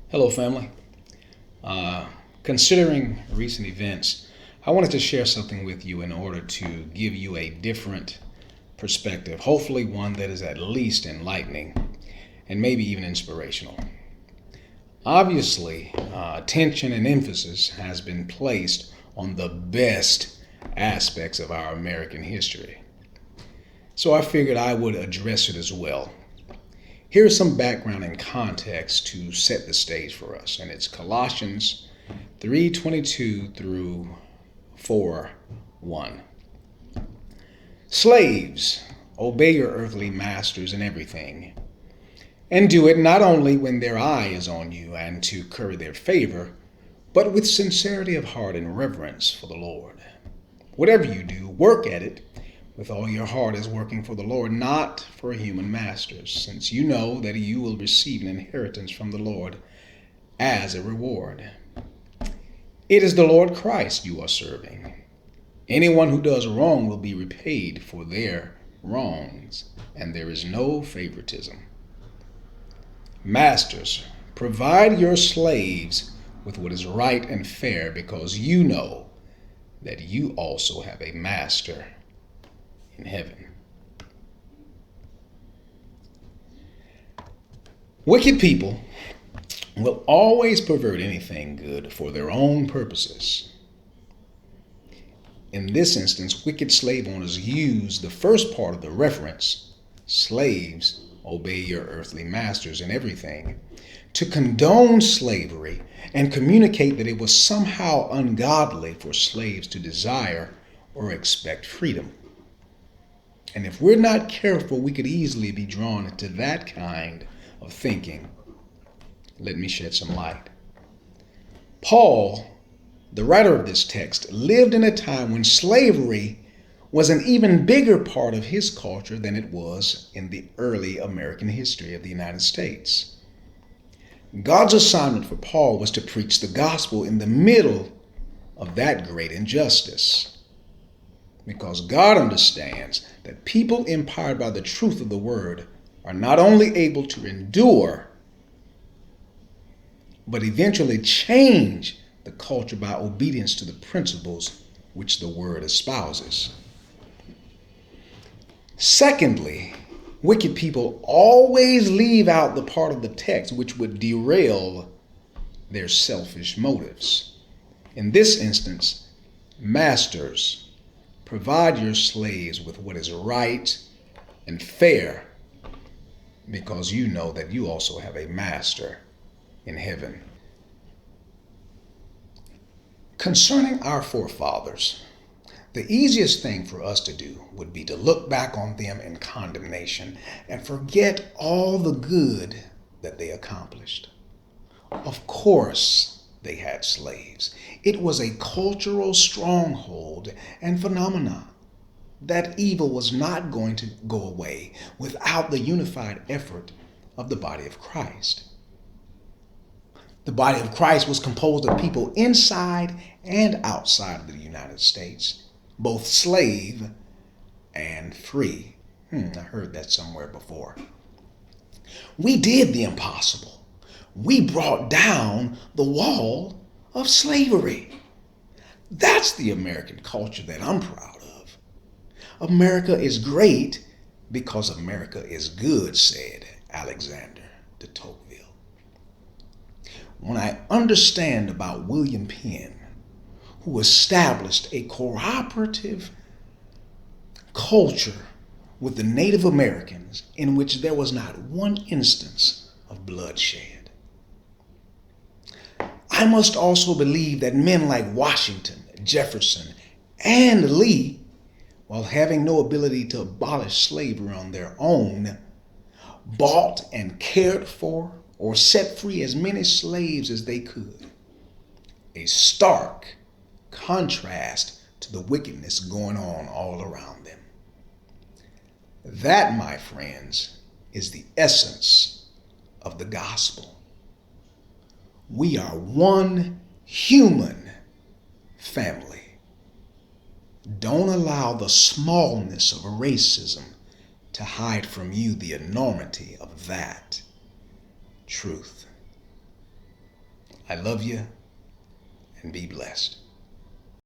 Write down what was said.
Hello, family. Considering recent events, I wanted to share something with you in order to give you a different perspective, hopefully, one that is at least enlightening and maybe even inspirational. Obviously, attention and emphasis has been placed on the best aspects of our American history. So I figured I would address it as well. Here's some background and context to set the stage for us, and it's Colossians 3:22 through 4:1. Slaves, obey your earthly masters in everything, and do it not only when their eye is on you and to curry their favor, but with sincerity of heart and reverence for the Lord. Whatever you do, work at it with all your heart as working for the Lord, not for human masters, since you know that you will receive an inheritance from the Lord as a reward. It is the Lord Christ you are serving. Anyone who does wrong will be repaid for their wrongs, and there is no favoritism. Masters, provide your slaves with what is right and fair, because you know that you also have a master in heaven. Wicked people will always pervert anything good for their own purposes. In this instance, wicked slave owners use the first part of the reference, slaves, obey your earthly masters in everything, to condone slavery and communicate that it was somehow ungodly for slaves to desire or expect freedom. And if we're not careful, we could easily be drawn into that kind of thinking. Let me shed some light. Paul, the writer of this text, lived in a time when slavery was an even bigger part of his culture than it was in the early American history of the United States. God's assignment for Paul was to preach the gospel in the middle of that great injustice, because God understands that people empowered by the truth of the word are not only able to endure, but eventually change the culture by obedience to the principles which the word espouses. Secondly, wicked people always leave out the part of the text which would derail their selfish motives. In this instance, masters, provide your slaves with what is right and fair, because you know that you also have a master in heaven. Concerning our forefathers, the easiest thing for us to do would be to look back on them in condemnation and forget all the good that they accomplished. Of course, they had slaves. It was a cultural stronghold and phenomenon. That evil was not going to go away without the unified effort of the body of Christ. The body of Christ was composed of people inside and outside of the United States, both slave and free. I heard that somewhere before. We did the impossible. We brought down the wall of slavery. That's the American culture that I'm proud of. America is great because America is good, said Alexander de Tocqueville. When I understand about William Penn, who established a cooperative culture with the Native Americans in which there was not one instance of bloodshed, I must also believe that men like Washington, Jefferson, and Lee, while having no ability to abolish slavery on their own, bought and cared for or set free as many slaves as they could. A stark contrast to the wickedness going on all around them. That, my friends, is the essence of the gospel. We are one human family. Don't allow the smallness of racism to hide from you the enormity of that truth. I love you, and be blessed.